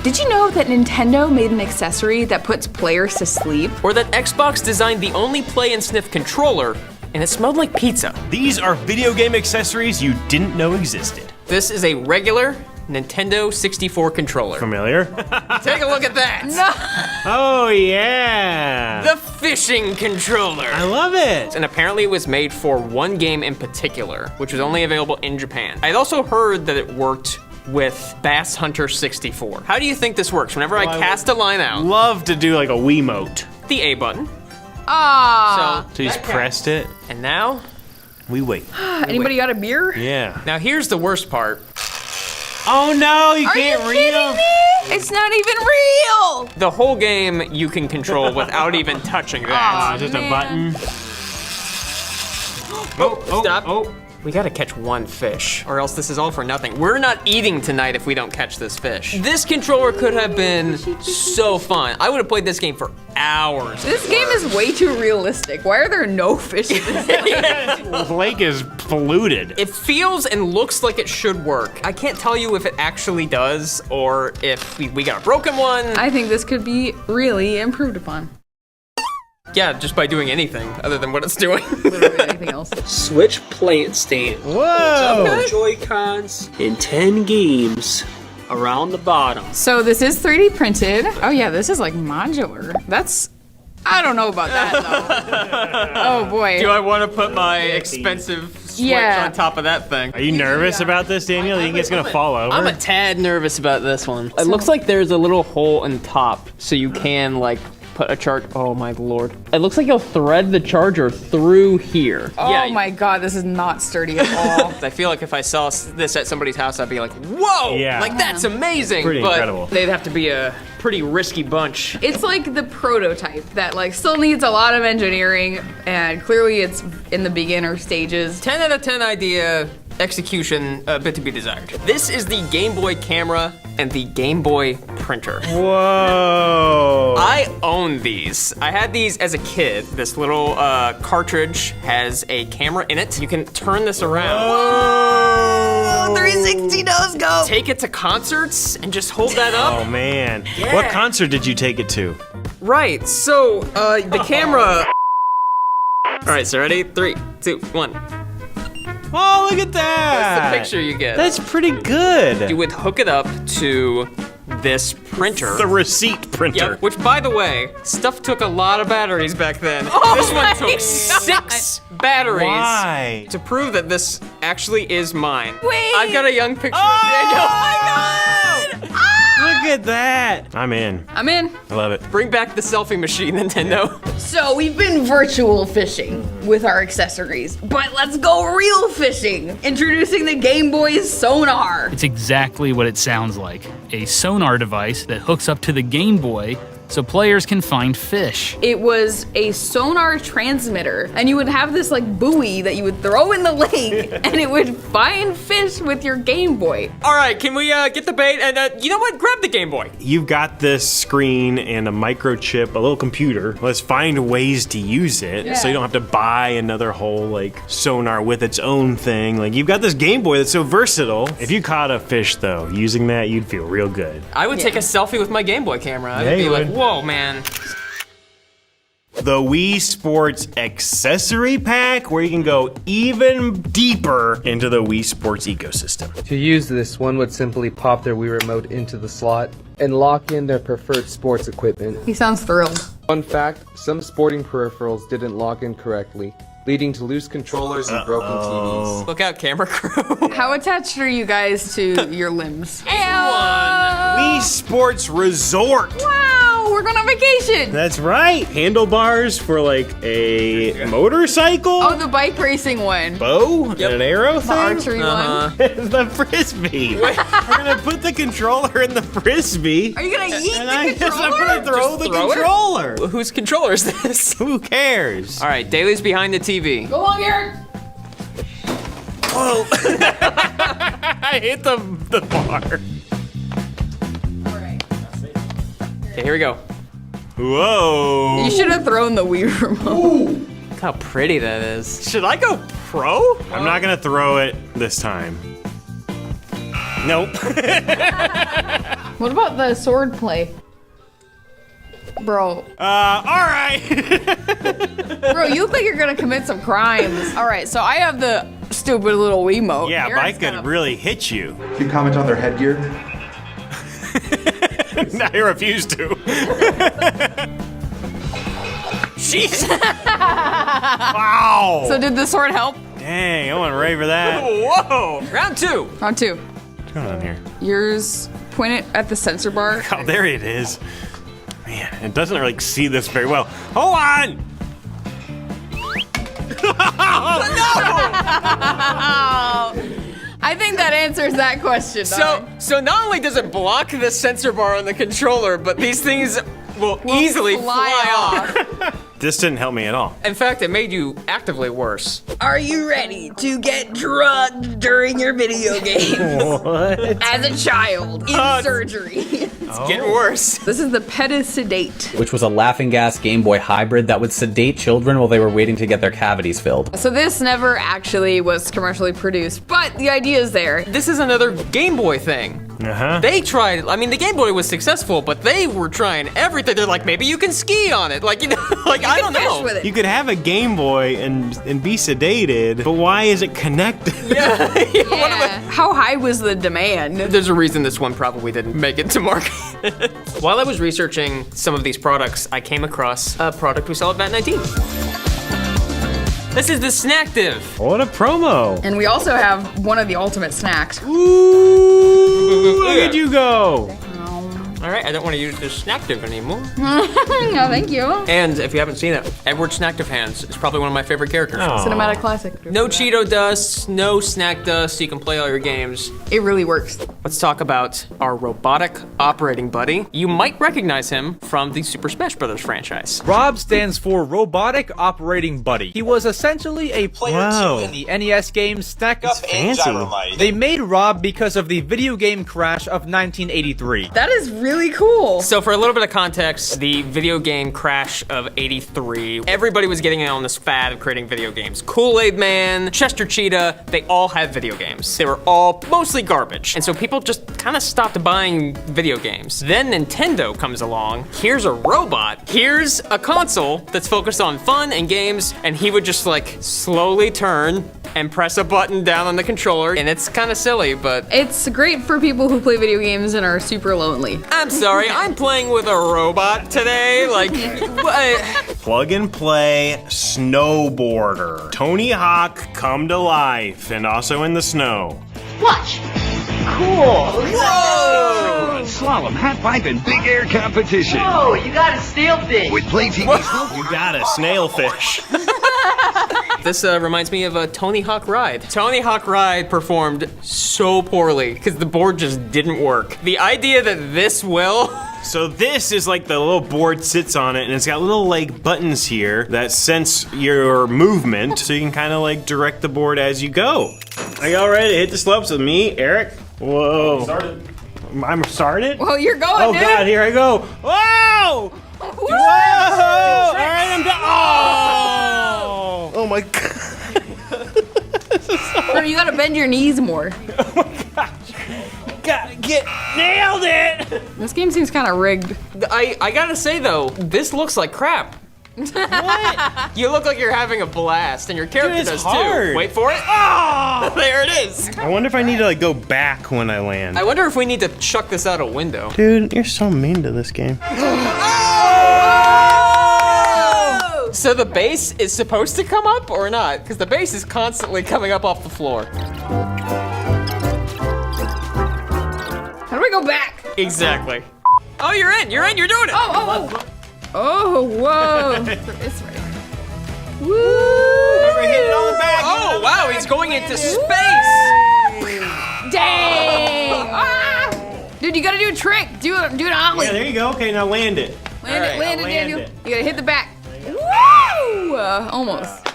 Did you know that Nintendo made an accessory that puts players to sleep? Or that Xbox designed the only play and sniff controller, and it smelled like pizza. These are video game accessories you didn't know existed. This is a regular Nintendo 64 controller. Familiar? Take a look at that. Oh, yeah. The fishing controller. I love it. And apparently it was made for one game in particular, which was only available in Japan. I'd also heard that it worked with Bass Hunter 64. How do you think this works? Whenever I cast a line out, Love to do like a Wiimote. the A button. Ah. So you just pressed it. And now, We wait. Anybody got a beer? Yeah. now here's the worst part. Oh no, you Are can't you read kidding them. me? It's not even real. The whole game you can control without even touching that. It's just man. a button. Stop. Oh. We gotta catch one fish, or else this is all for nothing. We're not eating tonight if we don't catch this fish. This controller could have been so fun. I would have played this game for hours. This game is way too realistic. Why are there no fish in this game? The lake is polluted. It feels and looks like it should work. I can't tell you if it actually does, or if we got a broken one. I think this could be really improved upon. Yeah, just by doing anything other than what it's doing. Literally anything else. Switch plant stand. Whoa. Joy-Cons in 10 games around the bottom. So this is 3D printed. Oh yeah, this is like modular. I don't know about that though. Oh boy. Do I want to put my expensive switch Yeah. on top of that thing? Are you nervous about this, Daniel? You think it's gonna fall over? I'm a tad nervous about this one. It looks like there's a little hole in top, so you can like put a charge. Oh my lord! It looks like you'll thread the charger through here. Oh my god, this is not sturdy at all. I feel like if I saw this at somebody's house, I'd be like, "Whoa! Yeah. Like that's amazing!" Pretty but incredible. They'd have to be a pretty risky bunch. It's like the prototype that like still needs a lot of engineering, and clearly it's in the beginner stages. 10 out of 10 idea, execution a bit to be desired. This is the Game Boy camera and the Game Boy printer. Whoa. I own these. I had these as a kid. This little cartridge has a camera in it. You can turn this around. Whoa. 360 does go. Take it to concerts and just hold that up. Oh man. What concert did you take it to? Right, so the camera. All right, so ready? 3, 2, 1. Oh, look at that. That's the picture you get. That's pretty good. You would hook it up to this printer. The receipt printer. Yep, which by the way, stuff took a lot of batteries back then. Oh this one my took God. 6 batteries. Why? To prove that this actually is mine. Wait. I've got a young picture Oh of Daniel. my God! Look at that. I'm in. I'm in. I love it. Bring back the selfie machine, Nintendo. So we've been virtual fishing with our accessories, but let's go real fishing. Introducing the Game Boy's sonar. It's exactly what it sounds like, a sonar device that hooks up to the Game Boy so players can find fish. It was a sonar transmitter, and you would have this like buoy that you would throw in the lake, and it would find fish with your Game Boy. All right, can we get the bait? And you know what? Grab the Game Boy. You've got this screen and a microchip, a little computer. Let's find ways to use it so you don't have to buy another whole like sonar with its own thing. Like you've got this Game Boy that's so versatile. If you caught a fish though, using that, you'd feel real good. I would take a selfie with my Game Boy camera. I Yeah, would be you like, would. whoa, man. The Wii Sports Accessory Pack, where you can go even deeper into the Wii Sports ecosystem. To use this, one would simply pop their Wii Remote into the slot and lock in their preferred sports equipment. He sounds thrilled. Fun fact, some sporting peripherals didn't lock in correctly, leading to loose controllers and broken TVs. Look out, camera crew. How attached are you guys to your limbs? Wii Sports Resort. Wow, we're going on vacation. That's right. Handlebars for like a motorcycle. Oh, the bike racing one. Bow and an arrow The thing. archery one. The frisbee. We're gonna put the controller in the frisbee. Are you gonna eat And the I'm controller? gonna throw the throw it? controller. Whose controller is this? Who cares? All right, Daly's behind the TV. Go on, Garrett. Whoa! I hit the bar. Okay, here we go. Whoa! You should have thrown the Wii remote. Look how pretty that is. Should I go pro? I'm not gonna throw it this time. Nope. What about the sword play? Bro. Alright. Bro, you look like you're gonna commit some crimes. Alright, so I have the stupid little Wiimote. Yeah, but I Eric's could got really hit you. Do you comment on their headgear? No, I refuse to. Jeez. Wow. So did the sword help? Dang, I went right for that. Whoa. Round 2. Round 2. What's going on here? Yours, point it at the sensor bar. Oh, there it is. Man, it doesn't really see this very well. Hold on! I think that answers that question. So not only does it block the sensor bar on the controller, but these things will easily fly off. This didn't help me at all. In fact, it made you actively worse. Are you ready to get drugged during your video game? What? As a child in surgery. It's getting worse. This is the Pedisedate. which was a laughing gas Game Boy hybrid that would sedate children while they were waiting to get their cavities filled. So this never actually was commercially produced, but the idea is there. This is another Game Boy thing. Uh-huh. They tried, I mean, the Game Boy was successful, but they were trying everything. They're like, maybe you can ski on it. Like, you know, like, I don't Fish know. with it. You could have a Game Boy and be sedated, but why is it connected? Yeah. How high was the demand? There's a reason this one probably didn't make it to market. While I was researching some of these products, I came across a product we saw at VAT19. This is the Snacktive. What a promo. And we also have one of the ultimate snacks. Ooh, look at you go. All right, I don't want to use this Snacktive anymore. No, thank you. And if you haven't seen it, Edward Snacktive Hands is probably one of my favorite characters. Oh. Cinematic classic. No Cheeto dust, no snack dust, so you can play all your games. It really works. Let's talk about our robotic operating buddy. You might recognize him from the Super Smash Bros. Franchise. Rob stands for Robotic Operating Buddy. He was essentially a player Wow. 2 in the NES game Snack Up and fancy. Gyromite. They made Rob because of the video game crash of 1983. That is really cool. So for a little bit of context, the video game crash of '83, everybody was getting in on this fad of creating video games. Kool-Aid Man, Chester Cheetah, they all had video games. They were all mostly garbage. And so people just kind of stopped buying video games. Then Nintendo comes along, here's a robot, here's a console that's focused on fun and games, and he would just like slowly turn and press a button down on the controller, and it's kind of silly, but It's great for people who play video games and are super lonely. I'm sorry, I'm playing with a robot today. Like, what? Plug and play snowboarder. Tony Hawk come to life and also in the snow. Slalom, half pipe, and big air competition. Oh, you got a snail fish. With Play TV. You got a snailfish. This reminds me of a Tony Hawk Ride. Tony Hawk Ride performed so poorly because the board just didn't work. The idea that this will. So this is like the little board sits on it, and it's got little like buttons here that sense your movement, so you can kind of like direct the board as you go. Are y'all ready to hit the slopes with me, Eric? Whoa. I'm started? Well, you're going, Oh dude. God, here I go. Whoa! Whoa! All right, I'm done. Oh! Oh my God. Bro, you gotta bend your knees more. Gotta get nailed it. This game seems kind of rigged. I gotta say though, this looks like crap. What? You look like you're having a blast, and your character Dude, it's does hard. too. Wait for it. Oh! There it is. I wonder if I need to like go back when I land. I wonder if we need to chuck this out a window. Dude, you're so mean to this game. So the base is supposed to come up or not? Because the base is constantly coming up off the floor. How do we go back? Exactly. Oh, you're in, you're doing it. Oh, whoa. It's right. Woo! We're hitting on the back. Oh, wow, he's going into space. Dang! Ah! Dude, you gotta do a trick. Do an ollie. Yeah, there you go. Okay, now land it. Land it, I'll Daniel. land it. You gotta hit the back. Woo! Almost.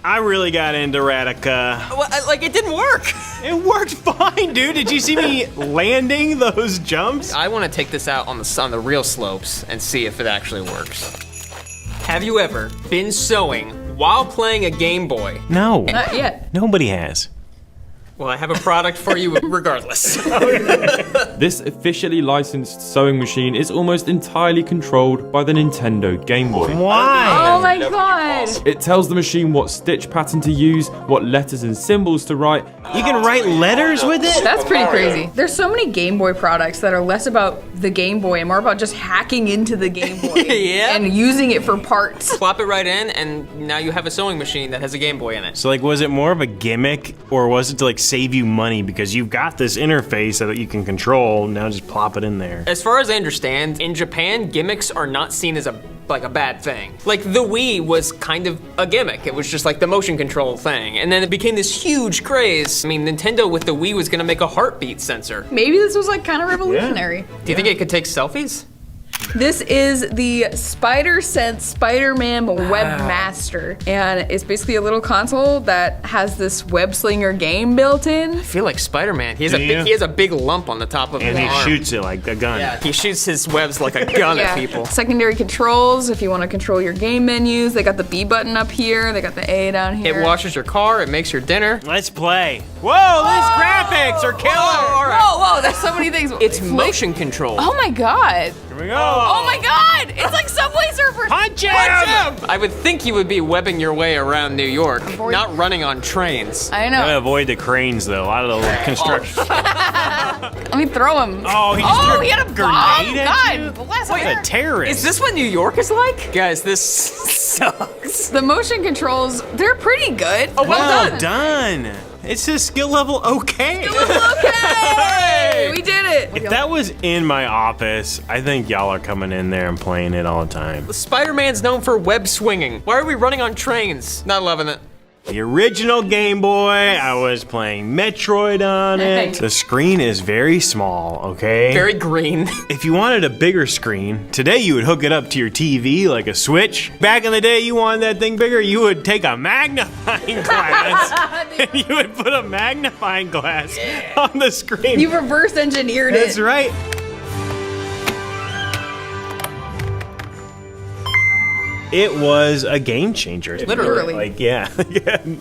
I really got into Radica. Well, like, it didn't work. It worked fine, dude. Did you see me landing those jumps? I want to take this out on the real slopes and see if it actually works. Have you ever been sewing while playing a Game Boy? No. Not yet. Nobody has. Well, I have a product for you regardless. This officially licensed sewing machine is almost entirely controlled by the Nintendo Game Boy. Why? Oh my god! It tells the machine what stitch pattern to use, what letters and symbols to write. You can write letters with it? That's pretty crazy. There's so many Game Boy products that are less about the Game Boy and more about just hacking into the Game Boy Yeah. and using it for parts. Plop it right in, and now you have a sewing machine that has a Game Boy in it. So like, was it more of a gimmick, or was it to like save you money because you've got this interface that you can control, now just plop it in there? As far as I understand, in Japan, gimmicks are not seen as a bad thing. Like the Wii was kind of a gimmick. It was just like the motion control thing. And then it became this huge craze. I mean, Nintendo with the Wii was gonna make a heartbeat sensor. Maybe this was like kind of revolutionary. Do you think it could take selfies? This is the SpiderSense Spider-Man Webmaster, and it's basically a little console that has this web slinger game built in. I feel like Spider-Man. He Do you? has a big lump on the top of And his he arm. shoots it like a gun. Yeah, he shoots his webs like a gun at people. Secondary controls, if you want to control your game menus. They got the B button up here, they got the A down here. It washes your car, it makes your dinner. Let's play. Whoa, these graphics are killer! Whoa, there's so many things. It's motion control. Oh my god. Here we go. Oh my god! It's like Subway Surfers! Punch him! I would think you would be webbing your way around New York, not running on trains. I Gotta know. avoid the cranes though. A lot of the construction. Let me throw him. Oh, he just threw he had a bomb! grenade at you? God bless What him. a terrorist. Is this what New York is like? Guys, this sucks. The motion controls, they're pretty good. Oh, well well done. done. It says skill level okay. Okay! We did it! If that was in my office, I think y'all are coming in there and playing it all the time. Spider-Man's known for web swinging. Why are we running on trains? Not loving it. The original Game Boy, I was playing Metroid on it. The screen is very small, okay? Very green. If you wanted a bigger screen, today you would hook it up to your TV like a Switch. Back in the day, you wanted that thing bigger, you would take a magnifying glass and you would put a magnifying glass on the screen. You reverse engineered it. That's right. It was a game changer. Literally. Like, yeah.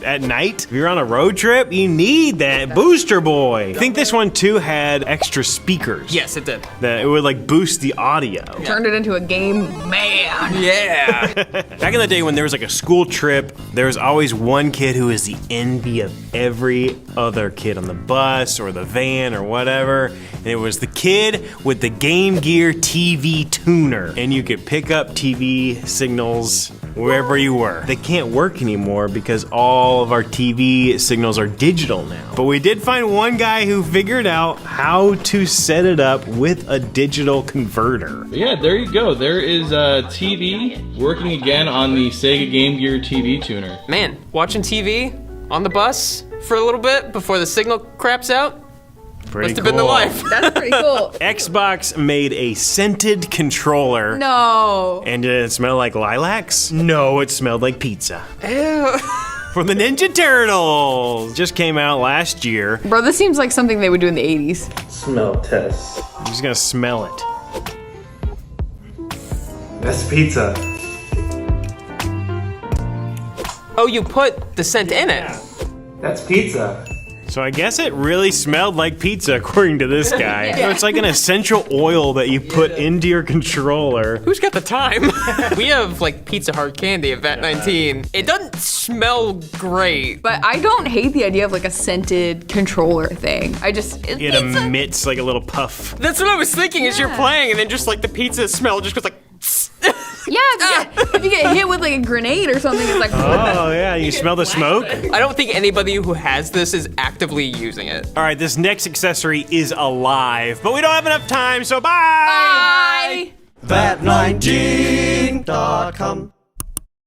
At night, if you're on a road trip, you need that booster boy. I think this one too had extra speakers. Yes, it did. That it would like boost the audio. Turned it into a game, man. Yeah. Back in the day when there was like a school trip, there was always one kid who was the envy of every other kid on the bus or the van or whatever. And it was the kid with the Game Gear TV tuner. And you could pick up TV signals wherever you were. They can't work anymore because all of our TV signals are digital now. But we did find one guy who figured out how to set it up with a digital converter. Yeah, there you go. There is a TV working again on the Sega Game Gear TV tuner. Man, watching TV on the bus for a little bit before the signal craps out. Pretty Must have been the life. That's pretty cool. Xbox made a scented controller. No. And did it smell like lilacs? No, it smelled like pizza. Ew. From the Ninja Turtles. Just came out last year. Bro, this seems like something they would do in the 80s. Smell test. I'm just gonna smell it. That's pizza. Oh, you put the scent in it. That's pizza. So I guess it really smelled like pizza according to this guy. So it's like an essential oil that you put into your controller. Who's got the time? We have like Pizza Hard candy at VAT 19. It doesn't smell great. But I don't hate the idea of like a scented controller thing. It It emits like a little puff. That's what I was thinking as you're playing, and then just like the pizza smell just goes like. Yeah, if you get hit with like a grenade or something, it's like. Oh yeah, you smell the smoke? I don't think anybody who has this is actively using it. All right, this next accessory is alive, but we don't have enough time, so bye! Bye! VAT19.com